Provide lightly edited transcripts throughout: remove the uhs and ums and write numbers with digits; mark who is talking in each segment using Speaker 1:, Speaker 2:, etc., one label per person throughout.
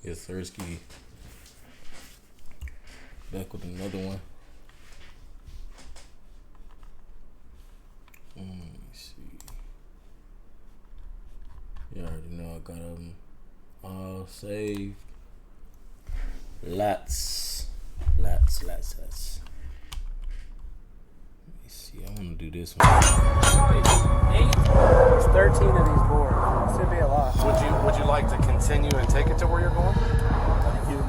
Speaker 1: Yes, Sirski. Back with another one. Let me see. You already know I got them all saved. Lots. Let me see. I want to do this one.
Speaker 2: There's 13 of these boards. Should be a lot.
Speaker 3: Would you like to continue and take it to where you're going?
Speaker 2: Thank you.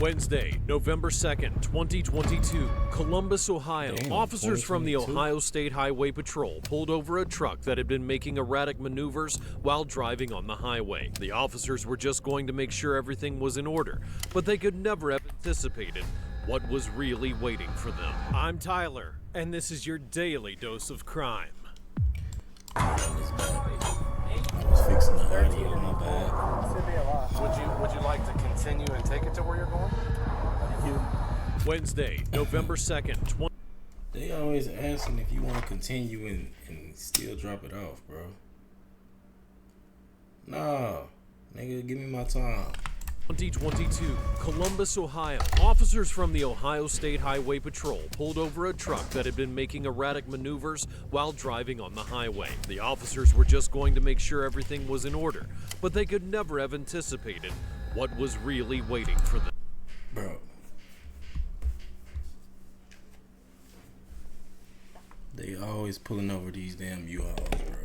Speaker 4: Wednesday, November 2nd, 2022, Columbus, Ohio.
Speaker 1: Damn,
Speaker 4: Officers from the
Speaker 1: 2022?
Speaker 4: Ohio State Highway Patrol pulled over a truck that had been making erratic maneuvers while driving on the highway. The officers were just going to make sure everything was in order, but they could never have anticipated what was really waiting for them. I'm Tyler, and this is your daily dose of crime.
Speaker 1: I was fixing the
Speaker 2: 13
Speaker 1: audio.
Speaker 2: of
Speaker 1: My
Speaker 2: these
Speaker 1: bad.
Speaker 2: boards. Should be a lot.
Speaker 3: Would you like to continue and take it to where you're going?
Speaker 2: Thank you.
Speaker 4: Wednesday, November 2nd,
Speaker 1: They always asking if you want to continue and still drop it off, bro. Nah, nigga, give me my time.
Speaker 4: 2022, Columbus, Ohio. Officers from the Ohio State Highway Patrol pulled over a truck that had been making erratic maneuvers while driving on the highway. The officers were just going to make sure everything was in order, but they could never have anticipated what was really waiting for them.
Speaker 1: Bro. They always pulling over these damn U-Hauls, bro.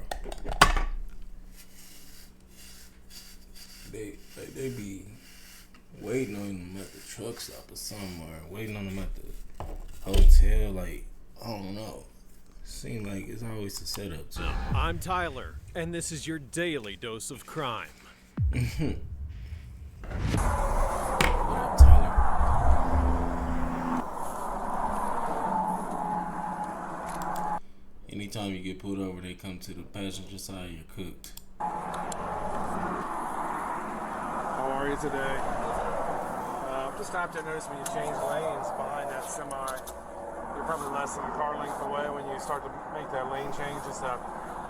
Speaker 1: They be waiting on them at the truck stop or somewhere, waiting on them at the hotel, like, I don't know. Seems like it's always a setup too.
Speaker 4: I'm Tyler, and this is your daily dose of crime.
Speaker 1: What up, Tyler? Anytime you get pulled over, they come to the passenger side, you're cooked.
Speaker 2: How are you today? Just stopped and noticed when you change lanes behind that semi, you're probably less than a car length away when you start to make that lane change. Just a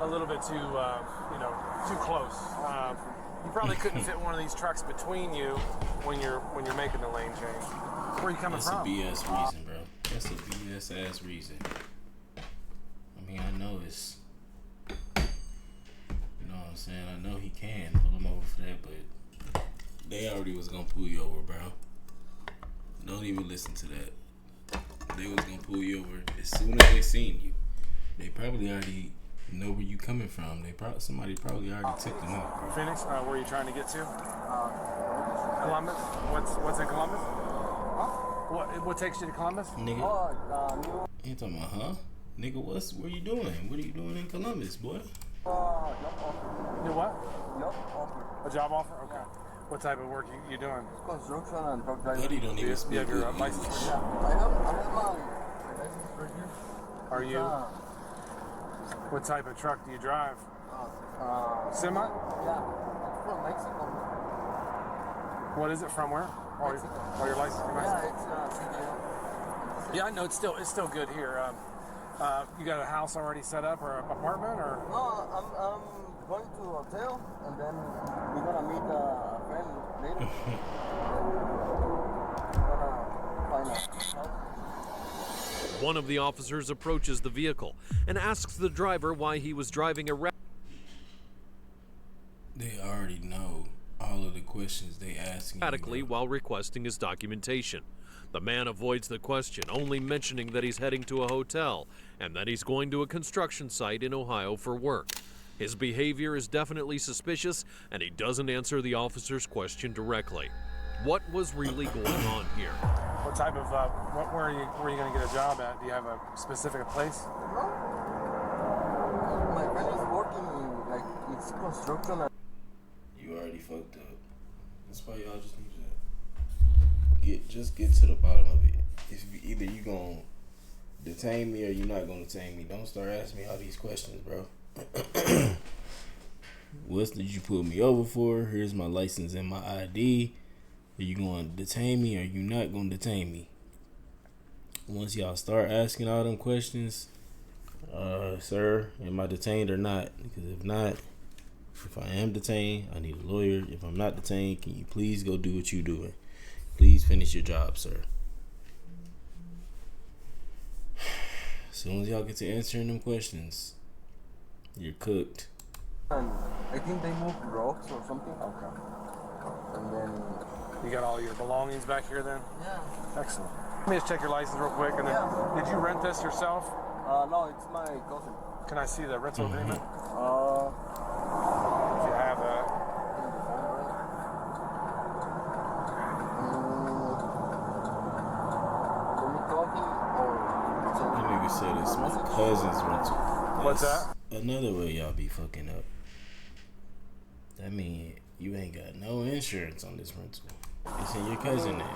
Speaker 2: little bit too, too close. You probably couldn't fit one of these trucks between you when you're making the lane change. Where are you coming
Speaker 1: That's
Speaker 2: from?
Speaker 1: a BS reason, bro. That's a BS ass reason. I mean, I know it's, you know what I'm saying? I know he can pull him over for that, but they already was gonna pull you over, bro. Don't even listen to that. They was gonna pull you over as soon as they seen you. They probably already know where you coming from. Somebody probably already took them off, bro.
Speaker 2: Phoenix, where are you trying to get to? Columbus? What's in Columbus? What takes you to Columbus?
Speaker 1: Nigga, you talking about, huh? Nigga, where you doing? What are you doing in Columbus, boy?
Speaker 2: New what? A job offer? Okay. What type of work you doing?
Speaker 5: Construction and truck driving.
Speaker 1: Buddy don't even
Speaker 2: You
Speaker 1: speak
Speaker 2: have
Speaker 1: good
Speaker 2: your license?
Speaker 1: English.
Speaker 5: Yeah, I have my license right here.
Speaker 2: Are you? What type of truck do you drive? Semi?
Speaker 5: Yeah, it's from Mexico.
Speaker 2: What is it from where?
Speaker 5: Mexico.
Speaker 2: Your license from Mexico?
Speaker 5: Yeah, it's CDL.
Speaker 2: Yeah, I know it's still good here. You got a house already set up or an apartment or?
Speaker 5: No, I'm going to a hotel and then we're gonna meet a friend later. We're gonna find a house.
Speaker 4: One of the officers approaches the vehicle and asks the driver why he was driving
Speaker 1: They already know all of the questions they asking.
Speaker 4: erratically while requesting his documentation. The man avoids the question, only mentioning that he's heading to a hotel and that he's going to a construction site in Ohio for work. His behavior is definitely suspicious, and he doesn't answer the officer's question directly. What was really going on here?
Speaker 2: What type of where are you going to get a job at? Do you have a specific place?
Speaker 5: No. My friend is working in, like, it's construction and
Speaker 1: You already fucked up. That's why y'all just need to get to the bottom of it. If either you gonna detain me or you're not gonna detain me. Don't start asking me all these questions, bro. What did you pull me over for? Here's my license and my ID. Are you going to detain me or are you not going to detain me? Once y'all start asking all them questions, sir, am I detained or not? Because if not, If I am detained, I need a lawyer. If I'm not detained, can you please go do what you're doing? Please finish your job, sir. As soon as y'all get to answering them questions, you're cooked.
Speaker 5: And I think they moved rocks or something. Okay. And then.
Speaker 2: You got all your belongings back here then?
Speaker 5: Yeah.
Speaker 2: Excellent. Let me just check your license real quick. And then,
Speaker 5: Yeah.
Speaker 2: did you rent this yourself?
Speaker 5: No, it's my cousin.
Speaker 2: Can I see the rental agreement?
Speaker 5: If
Speaker 2: If you have that.
Speaker 5: Let me call him or.
Speaker 1: That nigga said it's my cousin's rental.
Speaker 2: What's
Speaker 1: That's
Speaker 2: that?
Speaker 1: another way y'all be fucking up. That mean you ain't got no insurance on this rental. It's in your cousin name.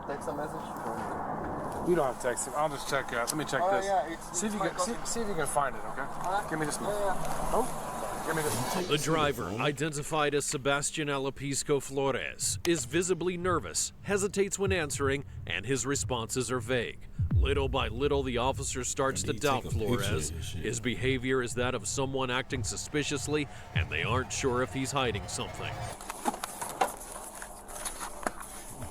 Speaker 5: Text a message from.
Speaker 2: You don't have to text him. I'll just check. Let me check
Speaker 5: Oh,
Speaker 2: this.
Speaker 5: yeah, it's
Speaker 2: see if you
Speaker 5: my
Speaker 2: can
Speaker 5: cousin.
Speaker 2: see if you can find it. Okay. Give me this one. Oh, give me this.
Speaker 4: The driver, identified as Sebastian Alapisco Flores, is visibly nervous, hesitates when answering, and his responses are vague. Little by little, the officer starts to
Speaker 1: Take
Speaker 4: doubt
Speaker 1: a picture of
Speaker 4: Flores.
Speaker 1: this shit.
Speaker 4: His behavior is that of someone acting suspiciously, and they aren't sure if he's hiding something.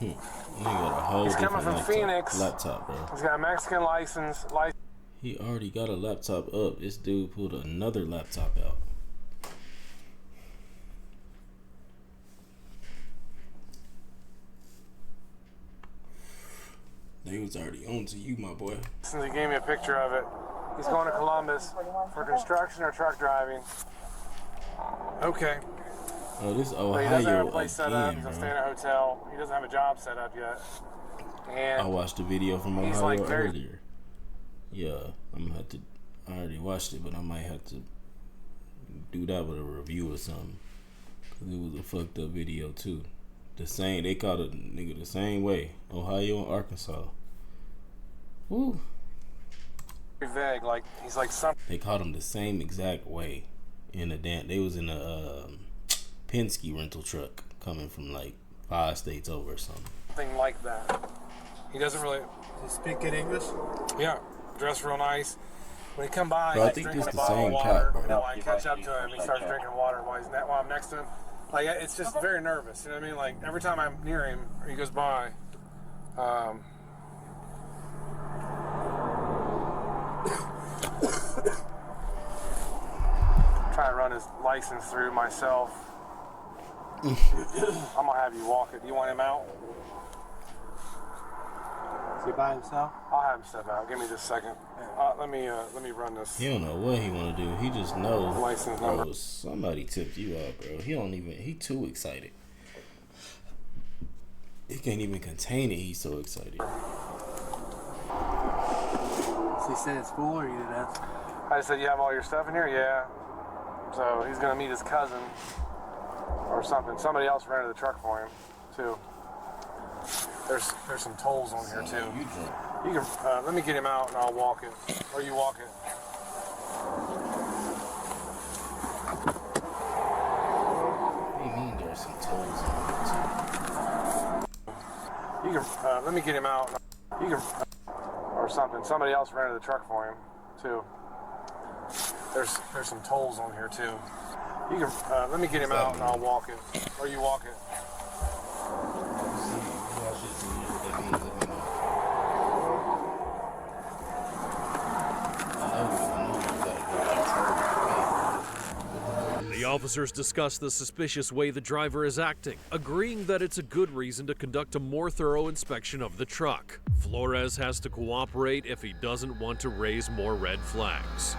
Speaker 1: He got a whole
Speaker 2: He's coming
Speaker 1: different
Speaker 2: from Phoenix.
Speaker 1: laptop, bro.
Speaker 2: He's got a Mexican license.
Speaker 1: He already got a laptop up. This dude pulled another laptop out. They was already on to you, my boy.
Speaker 2: He gave me a picture of it. He's going to Columbus for construction or truck driving. Okay.
Speaker 1: Oh, this
Speaker 2: But he doesn't have
Speaker 1: Ohio
Speaker 2: a place set up.
Speaker 1: again,
Speaker 2: He's gonna stay
Speaker 1: bro.
Speaker 2: in a hotel. He doesn't have a job set up yet. And
Speaker 1: I watched the video from
Speaker 2: he's
Speaker 1: Ohio
Speaker 2: like very-
Speaker 1: earlier. Yeah, I'm gonna have to. I already watched it, but I might have to do that with a review or something. Cause it was a fucked up video too. The same. They caught a nigga the same way. Ohio and Arkansas. Woo.
Speaker 2: very vague. Like he's like something
Speaker 1: They caught him the same exact way. In a damn. They was in a Penske rental truck coming from like 5 states over or something.
Speaker 2: like that. He doesn't really.
Speaker 6: Does he speak in English?
Speaker 2: Yeah, dressed real nice. When he come by,
Speaker 1: Bro, I
Speaker 2: he's
Speaker 1: think
Speaker 2: drinking
Speaker 1: this
Speaker 2: a
Speaker 1: the
Speaker 2: bottle
Speaker 1: same
Speaker 2: of water.
Speaker 1: cop, bro.
Speaker 2: I catch up to him. He starts drinking water while I'm next to him. Like it's just very nervous. You know what I mean? Like every time I'm near him or he goes by, try to run his license through myself. I'm gonna have you walk it. Do you want him out?
Speaker 6: Is he by himself?
Speaker 2: I'll have him step out. Give me just a second. Let me run this.
Speaker 1: He don't know what he want to do. He just knows.
Speaker 2: License
Speaker 1: bro,
Speaker 2: number.
Speaker 1: somebody tipped you out, bro. He don't even. He too excited. He can't even contain it. He's so excited.
Speaker 6: Does he say it's full or you didn't ask?
Speaker 2: I just said, you have all your stuff in here? Yeah. So he's going to meet his cousin or something. Somebody else rented the truck for him, too. There's some tolls on here, too.
Speaker 1: You drunk.
Speaker 2: You can, let me get him out and I'll walk it. Or you walk it.
Speaker 1: What do you mean there's some tolls on
Speaker 2: You can, let me get him out. You can, or something. Somebody else rented the truck for him, too. There's some tolls on here, too. You can, let me get him out and I'll walk it. Or you walk it.
Speaker 4: The officers discuss the suspicious way the driver is acting, agreeing that it's a good reason to conduct a more thorough inspection of the truck. Flores has to cooperate if he doesn't want to raise more red flags.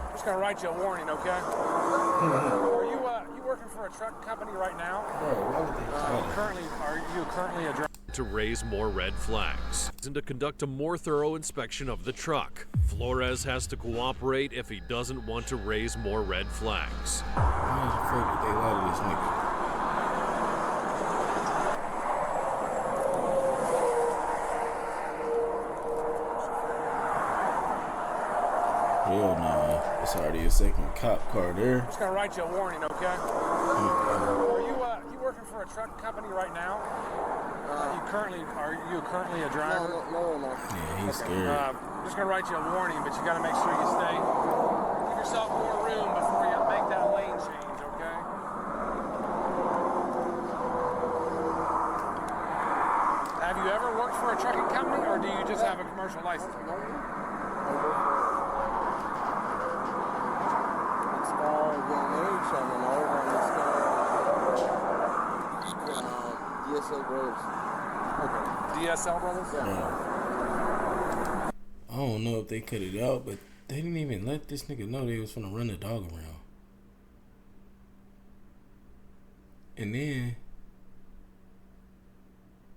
Speaker 2: I'm just gonna write you a warning, okay? Are you working for a truck company right now? Are you currently a driver?
Speaker 4: To raise more red flags and to conduct a more thorough inspection of the truck. Flores has to cooperate if he doesn't want to raise more red flags.
Speaker 1: Why the fuck did they lie to this nigga? Hell nah. It's already a second cop car there.
Speaker 2: I'm just gonna write you a warning, okay? Are you working for a truck company right now? Are you currently a driver?
Speaker 5: No.
Speaker 1: Yeah, he's scared.
Speaker 2: I'm just gonna write you a warning, but you gotta make sure you stay. Give yourself more room before you make that lane change, okay? Have you ever worked for a trucking company, or do you just have a commercial license?
Speaker 5: It's called SNITCH and another one is called DSL Brothers.
Speaker 2: Okay. DSL Brothers?
Speaker 5: Yeah.
Speaker 1: I don't know if they cut it out, but they didn't even let this nigga know they was finna run the dog around. And then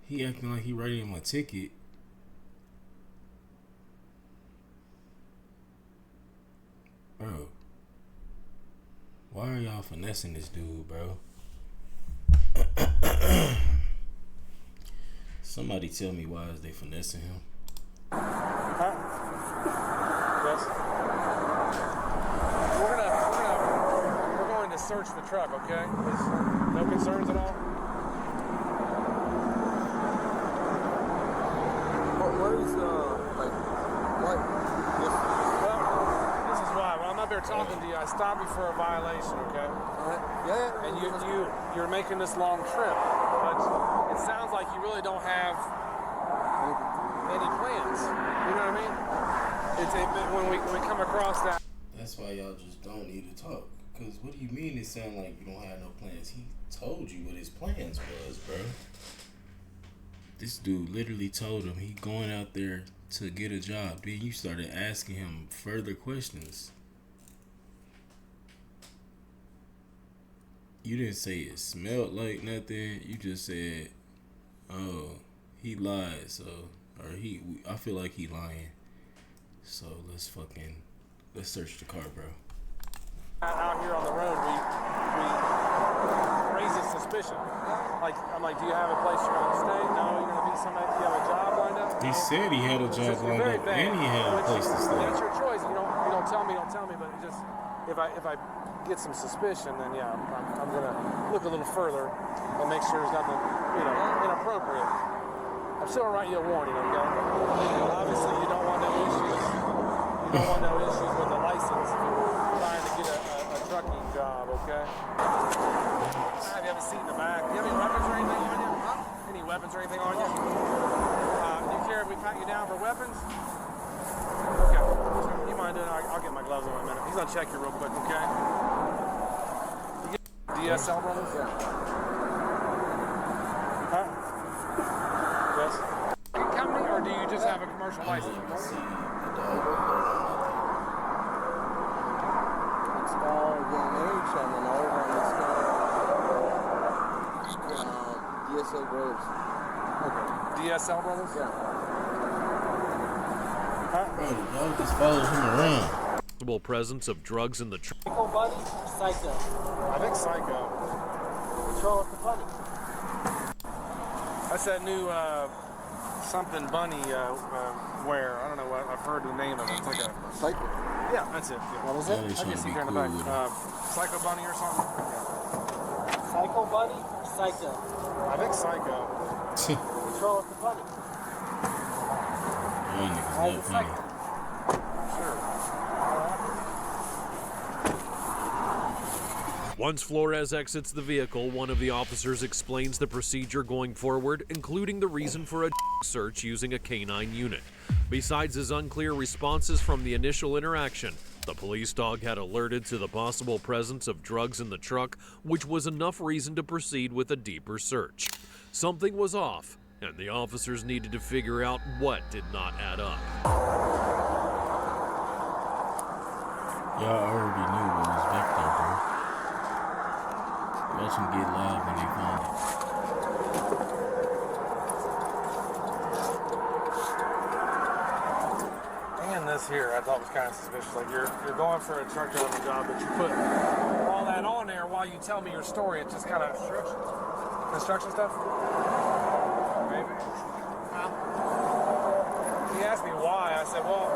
Speaker 1: he acting like he writing him a ticket. Bro, why are y'all finessing this dude, bro? Somebody tell me why is they finessing him?
Speaker 2: Huh? Yes. We're going to search the truck, okay? No concerns at all?
Speaker 5: What is what?
Speaker 2: Well, this is why. When I'm up here talking to you, I stopped you for a violation, okay?
Speaker 5: Yeah.
Speaker 2: And you're making this long trip, but it sounds like you really don't have any plans. You know what I mean? When we come across that.
Speaker 1: That's why y'all just don't need to talk. Cause what do you mean it sound like you don't have no plans? He told you what his plans was, bro. This dude literally told him he going out there to get a job. Then you started asking him further questions. You didn't say it smelled like nothing. You just said, "Oh, he lied." So, I feel like he lying. So let's search the car, bro.
Speaker 2: Out here on the road, we raise a suspicion. I'm like, do you have a place you're gonna stay? No, you're gonna be somebody. Do you have a job lined up?
Speaker 1: He said he had a job lined up and he had a place to stay.
Speaker 2: It's your choice. You don't tell me. But it just if I get some suspicion, then yeah, I'm gonna look a little further and make sure there's nothing inappropriate. I'm still gonna write you a warning, okay? Obviously, you don't want no issues. You don't want no issues with the license if you're trying to get a trucking job, okay? Have you have a seat in the back? Do you have any weapons or anything on you? Huh? Any weapons or anything on you? Do you care if we pat you down for weapons? Okay. You mind doing it? I'll get my gloves on in a minute. He's gonna check you real quick, okay? You get DSL Brothers? Yeah. Huh? Yes. Company, or do you just have a commercial license?
Speaker 5: It's called SNITCH and another one is called DSL Brothers.
Speaker 2: Okay. DSL Brothers?
Speaker 5: Yeah.
Speaker 1: Bro, the dog just follows him around.
Speaker 4: Possible presence of drugs in the truck.
Speaker 5: Psycho Buddy, Psycho.
Speaker 2: I think Psycho.
Speaker 5: Control the bunny.
Speaker 2: That's that new something bunny wear. I don't know what I've heard the name of it. It's like a
Speaker 5: Psycho.
Speaker 2: yeah, that's it. Yeah.
Speaker 5: What is
Speaker 1: Now
Speaker 5: it?
Speaker 1: they
Speaker 2: I
Speaker 1: trying
Speaker 2: can
Speaker 1: to
Speaker 2: see
Speaker 1: be
Speaker 2: here in the
Speaker 1: cool
Speaker 2: back.
Speaker 1: with him.
Speaker 2: Psycho bunny or something. Yeah.
Speaker 5: Psycho Buddy, Psycho.
Speaker 2: I think Psycho.
Speaker 5: Control the bunny.
Speaker 1: Y'all niggas
Speaker 5: How's
Speaker 1: not
Speaker 5: it
Speaker 1: funny.
Speaker 5: Psycho?
Speaker 2: Sure.
Speaker 4: Once Flores exits the vehicle, one of the officers explains the procedure going forward, including the reason for a search using a canine unit. Besides his unclear responses from the initial interaction, the police dog had alerted to the possible presence of drugs in the truck, which was enough reason to proceed with a deeper search. Something was off, and the officers needed to figure out what did not add up.
Speaker 1: Y'all already knew what was back there, bro. Watch them get live when they find it.
Speaker 2: And this here, I thought was kind of suspicious. Like you're going for a truck driving job, but you put all that on there while you tell me your story. It's just kind of construction stuff. Maybe. he asked me why. I said, well,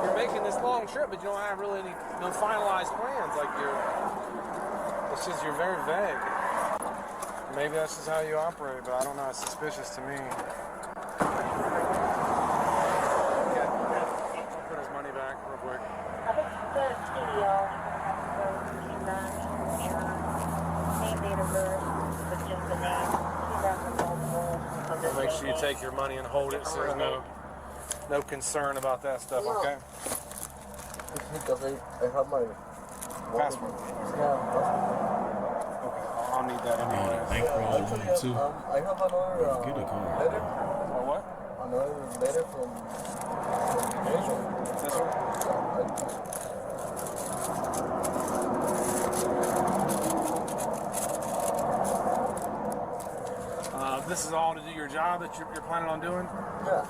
Speaker 2: you're making this long trip, but you don't have really no finalized plans. Like you're very vague. Maybe that's just how you operate, but I don't know. It's suspicious to me. I'll put his money back real quick.
Speaker 7: I think the studio, name, date of birth, but just the name.
Speaker 2: Make sure you take your money and hold it so there's no concern about that stuff, okay?
Speaker 5: Because I have my
Speaker 2: Passport.
Speaker 5: Yeah,
Speaker 2: I'll need that anyway.
Speaker 1: Bankroll too.
Speaker 5: I have another
Speaker 1: Get a card.
Speaker 5: letter.
Speaker 2: Or what?
Speaker 5: Another letter from immigration.
Speaker 2: This one? This is all to do your job that you're planning on doing?
Speaker 5: Yeah.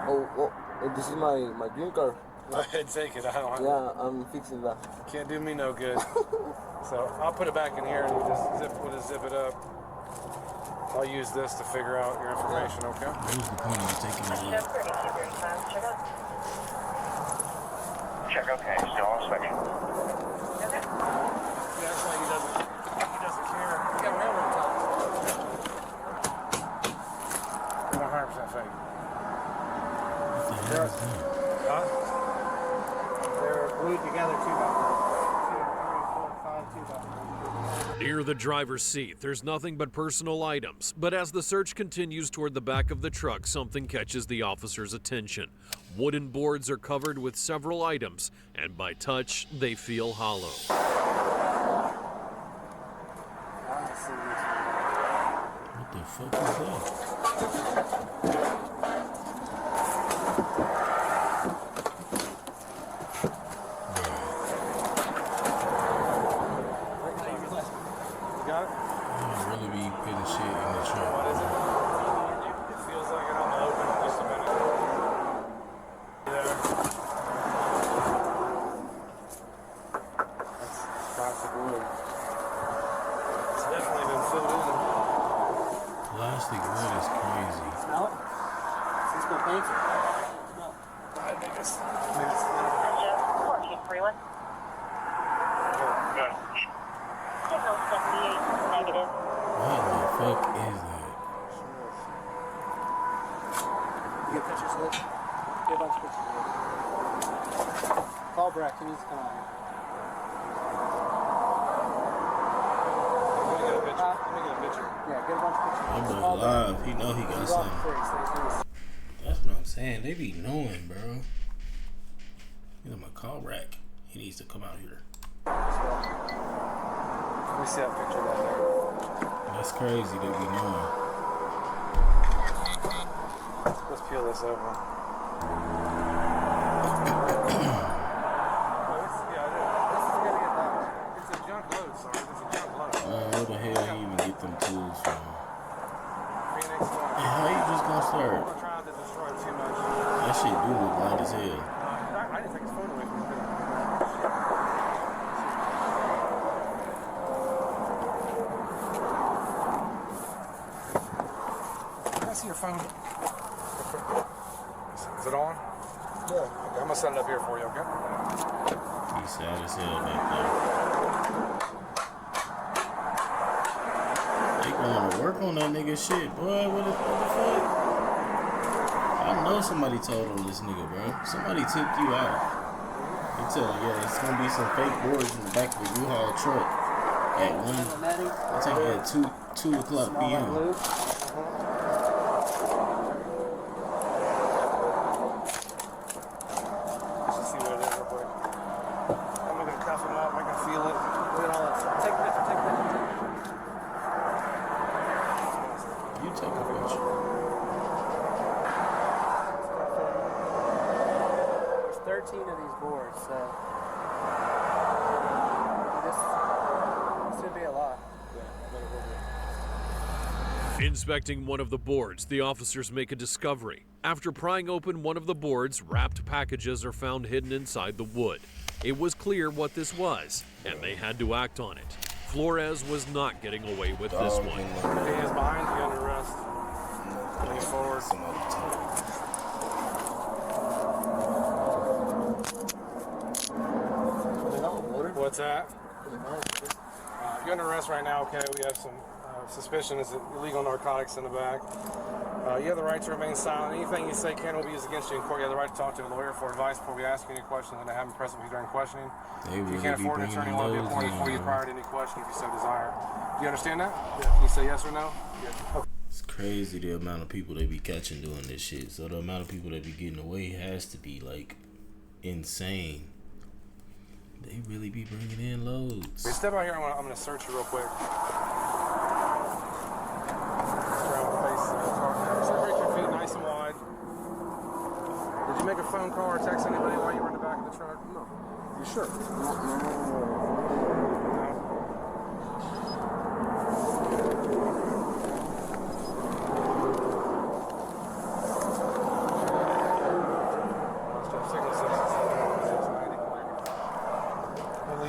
Speaker 5: Oh, this is my green card.
Speaker 2: Go ahead, take it. I don't have
Speaker 5: Yeah, I'm fixing that.
Speaker 2: Can't do me no good. So I'll put it back in here and we'll just zip it up. I'll use this to figure out your information, okay?
Speaker 1: What was the point of taking it
Speaker 7: Check
Speaker 1: out?
Speaker 7: out.
Speaker 8: Check okay, still on inspection.
Speaker 7: Okay.
Speaker 2: Yeah, that's why he doesn't care. You got railroad ties. 100% fake.
Speaker 1: What the hell is that?
Speaker 2: Huh?
Speaker 6: They're glued together, 2 buttons. 2, 3, 4, 5, 2 buttons.
Speaker 4: Near the driver's seat, there's nothing but personal items. But as the search continues toward the back of the truck, something catches the officer's attention. Wooden boards are covered with several items, and by touch, they feel hollow.
Speaker 1: What the fuck is that?
Speaker 2: You got it?
Speaker 1: I don't really be putting shit in the truck.
Speaker 2: What is it? It feels like it on the open just a minute. There. That's plastic wood. It's definitely been filled in.
Speaker 1: Plastic wood is crazy.
Speaker 6: Smell it? Let's go paint it. Smell.
Speaker 2: I think it's
Speaker 7: Attention, 14 Freeland. Signal 78 negative.
Speaker 1: What the fuck is that?
Speaker 6: You get pictures of it? Get a bunch of pictures of it. Call Breck, he needs to come out here.
Speaker 2: Let me get a picture.
Speaker 6: Yeah, get a bunch of pictures.
Speaker 1: I'm
Speaker 6: Call Breck.
Speaker 1: alive. He know he got
Speaker 6: He's off
Speaker 1: something.
Speaker 6: free, so he's gonna-
Speaker 1: That's what I'm saying. They be knowing, bro. He's my call rack. He needs to come out here.
Speaker 2: Let me see that picture right there.
Speaker 1: That's crazy. They be knowing.
Speaker 2: Let's peel this over. It's a junk load, sorry. It's a junk load.
Speaker 1: Where the hell he even get them tools from?
Speaker 2: Phoenix,
Speaker 1: How you just gonna
Speaker 2: I'm
Speaker 1: start?
Speaker 2: not trying to destroy too much.
Speaker 1: That shit do look light as hell.
Speaker 2: I didn't take his phone away from me. Can I see your phone? Is it on?
Speaker 5: Yeah.
Speaker 2: Okay, I'm gonna set it up here for you, okay?
Speaker 1: He sad as hell back there. They going to work on that nigga shit, boy. What the fuck? I know somebody told on this nigga, bro. Somebody tipped you out. They tell him, yeah, it's gonna be some fake boards in the back of the U-Haul truck at one. I think at 2 o'clock p.m.
Speaker 2: Let's see what it is real quick. I'm gonna cuff him up. I can feel it. Look at all that. Take a picture. Take a picture.
Speaker 1: You take a picture.
Speaker 6: There's 13 of these boards, so this should be a lot.
Speaker 4: Inspecting one of the boards, the officers make a discovery. After prying open one of the boards, wrapped packages are found hidden inside the wood. It was clear what this was, and they had to act on it. Flores was not getting away with this one.
Speaker 2: If he is behind you under arrest, and he forward.
Speaker 1: Somebody told me.
Speaker 2: What's that? You're under arrest right now, okay? We have some suspicion of illegal narcotics in the back. You have the right to remain silent. Anything you say can will be used against you in court. You have the right to talk to a lawyer for advice before we ask you any questions and to have them present with you during questioning. If you can't afford an attorney, want to be appointed for you prior to any question if you so desire. Do you understand that? Yeah. Can you say yes or no? Yeah. Okay.
Speaker 1: It's crazy the amount of people they be catching doing this shit. So the amount of people that be getting away has to be like insane. They really be bringing in loads.
Speaker 2: Hey, step out here. I'm gonna search you real quick. Separate your feet nice and wide. Did you make a phone call or text anybody while you were in the back of the truck? No. You sure? No.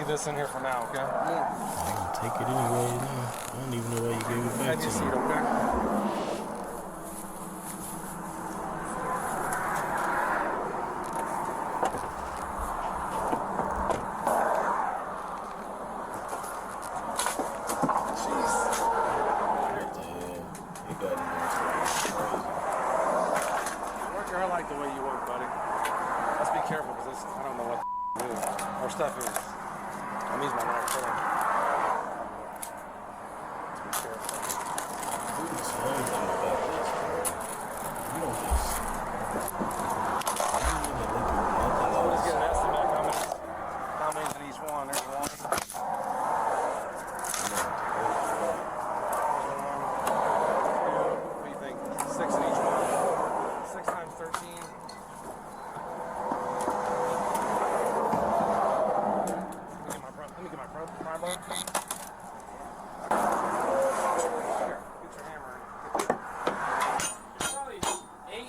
Speaker 2: This in here for now, okay?
Speaker 5: Yeah.
Speaker 1: I'm gonna take it anyway. No, I don't even know why you gave it back
Speaker 2: Have
Speaker 1: to
Speaker 2: your seat,
Speaker 1: me.
Speaker 2: okay? Work your hair like the way you work, buddy. Let's be careful because I don't know what the is. Our stuff is. I'm using my right foot. Let's be careful.
Speaker 1: That's the only thing about this, bro. You don't just. You don't even look at nothing
Speaker 2: So we'll just
Speaker 1: else.
Speaker 2: get an estimate. How many's in each one? There's one. What do you think? 6 in each one. 6 times 13. Let me get my pry bar. Here, get your hammer.
Speaker 6: Probably 8.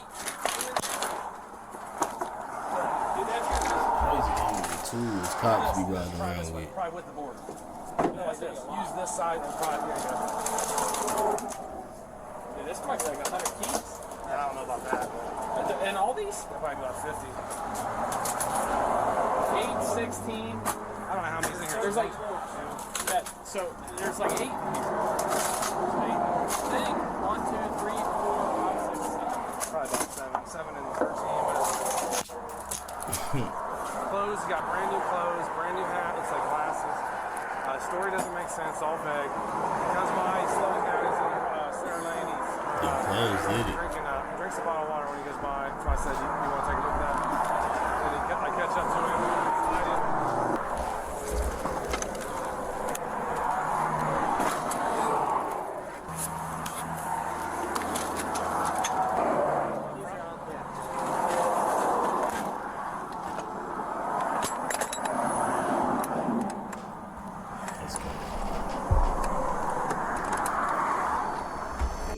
Speaker 1: Crazy how many tools cops be riding around with.
Speaker 2: Probably with the board. Like this. Use this side and pry. Here you go.
Speaker 6: Dude, this might be like 100 keys.
Speaker 2: I don't know about that.
Speaker 6: And all these?
Speaker 2: That might be about 50.
Speaker 6: 8, 16.
Speaker 2: I don't know how many's in here.
Speaker 6: There's like, yeah, so there's like 8 in here. There's 8. I think 1, 2, 3, 4, 5, 6, 7.
Speaker 2: Probably about 7. 7 and 13. What is it? Clothes. You got brand new clothes, brand new hat. Looks like glasses. Story doesn't make sense. All vague. He comes by. He's slowing down. He's in center lane. He's
Speaker 1: closed, did it?
Speaker 2: drinks a bottle of water when he goes by. So I said, you want to take a look at that? And I catch up to him.
Speaker 1: Let's go.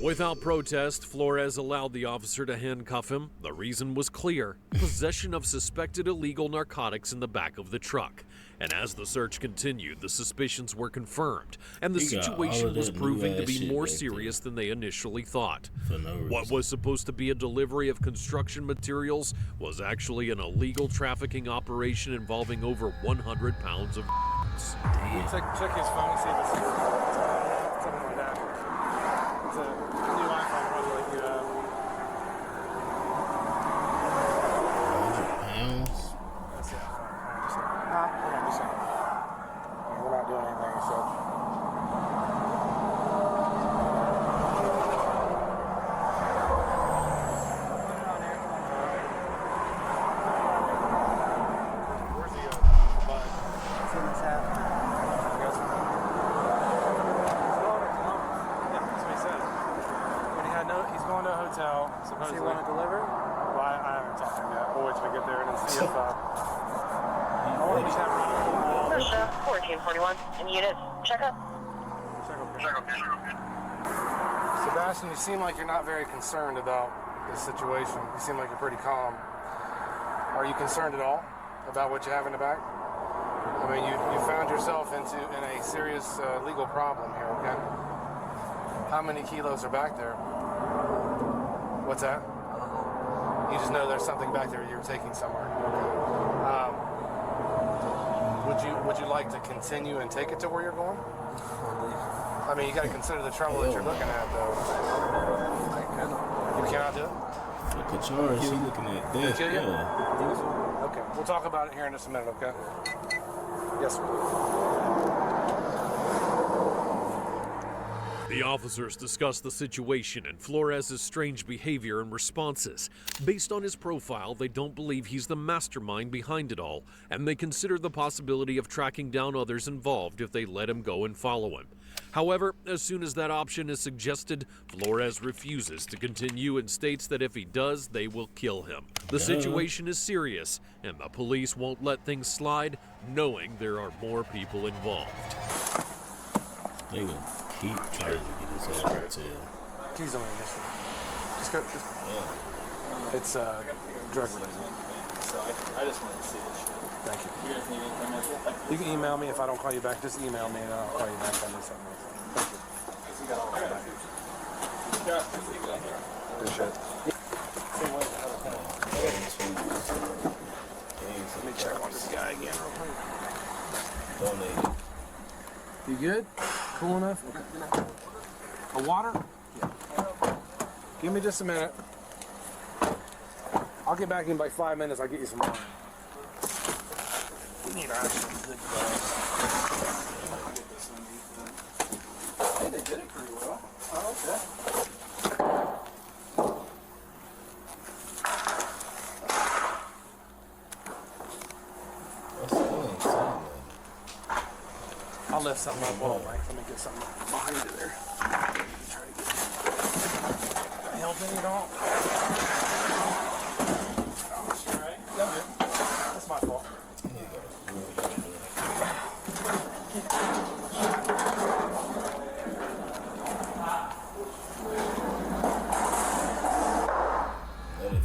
Speaker 4: Without protest, Flores allowed the officer to handcuff him. The reason was clear: possession of suspected illegal narcotics in the back of the truck. And as the search continued, the suspicions were confirmed, and the
Speaker 1: He got all
Speaker 4: situation
Speaker 1: of
Speaker 4: was
Speaker 1: that new
Speaker 4: proving to
Speaker 1: ass
Speaker 4: be
Speaker 1: shit
Speaker 4: more
Speaker 1: back there.
Speaker 4: serious than they initially thought.
Speaker 1: For no reason.
Speaker 4: What was supposed to be a delivery of construction materials was actually an illegal trafficking operation involving over 100 pounds of
Speaker 2: Check his phone and see if it's something like that. It's a new iPhone, probably like
Speaker 1: 100 pounds?
Speaker 2: let's see. Hold on just a second. Yeah, we're not doing anything, so. Where's the bud?
Speaker 5: It's in this hat.
Speaker 2: He's going to a hotel,
Speaker 5: Does
Speaker 2: supposedly.
Speaker 5: he want to deliver?
Speaker 2: Well, I haven't talked to him yet. We'll wait till we get there and then see if I want to just have
Speaker 7: Russia, 1441. And units, check up.
Speaker 2: Sebastian, you seem like you're not very concerned about this situation. You seem like you're pretty calm. Are you concerned at all about what you have in the back? I mean, you found yourself in a serious legal problem here, okay? How many kilos are back there?
Speaker 3: What's that?
Speaker 5: I don't know.
Speaker 3: You just know there's something back there you're taking somewhere. Would you like to continue and take it to where you're going? I mean, you got to consider the trouble that you're looking at, though.
Speaker 5: I cannot.
Speaker 3: You cannot do it?
Speaker 1: Look at Charles, he looking at that.
Speaker 3: Kill you?
Speaker 1: Yeah.
Speaker 3: Okay, we'll talk about it here in just a minute, okay? Yes, sir.
Speaker 4: The officers discuss the situation and Flores' strange behavior and responses. Based on his profile, they don't believe he's the mastermind behind it all, and they consider the possibility of tracking down others involved if they let him go and follow him. However, as soon as that option is suggested, Flores refuses to continue and states that if he does, they will kill him. The situation is serious, and the police won't let things slide, knowing there are more people involved.
Speaker 1: They gonna keep trying to get his ass out of jail.
Speaker 3: Keys on this one. Just go. It's drug related.
Speaker 6: So I just wanted to see this shit.
Speaker 3: Thank you.
Speaker 6: You guys need anything else?
Speaker 3: You can email me if I don't call you back. Just email me and I'll call you back if I need something else. Thank you.
Speaker 6: You got all that.
Speaker 3: Appreciate it.
Speaker 1: Let
Speaker 3: Let me check on this guy again real quick.
Speaker 1: Donated.
Speaker 3: You good? Cool enough? A water? Yeah. Give me just a minute. I'll get back in like 5 minutes. I'll get you some water. We need actually good gloves.
Speaker 6: Hey, they did it pretty well. Oh, okay.
Speaker 1: That's still insane,
Speaker 3: I'll lift something up. Hold on, Mike. Let me get something behind you there. Try to get help any at all.
Speaker 6: Right?
Speaker 3: That's my fault.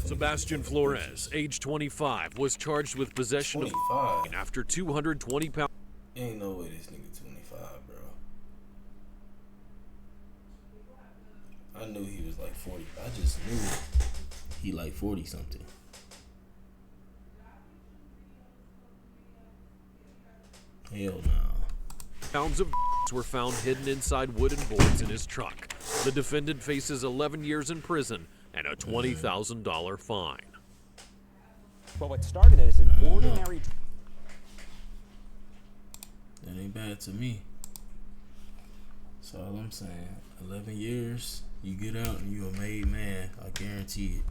Speaker 4: Sebastian Flores, age 25, was charged with possession of
Speaker 1: 25.
Speaker 4: after 220 pounds.
Speaker 1: Ain't no way this nigga 25, bro. I knew he was like 40. I just knew he like 40 something. Hell no.
Speaker 4: Pounds of were found hidden inside wooden boards in his truck. The defendant faces 11 years in prison and a $20,000 fine.
Speaker 9: But what started as an ordinary...
Speaker 1: That ain't bad to me. That's all I'm saying. 11 years, you get out and you a made man. I guarantee it.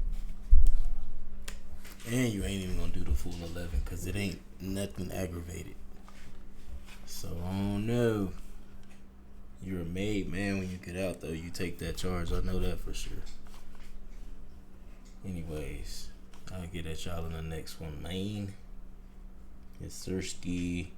Speaker 1: And you ain't even gonna do the full 11 because it ain't nothing aggravated. So I don't know. You're a made man when you get out though. You take that charge. I know that for sure. Anyways, I'll get at y'all in the next one, man. It's Sirski.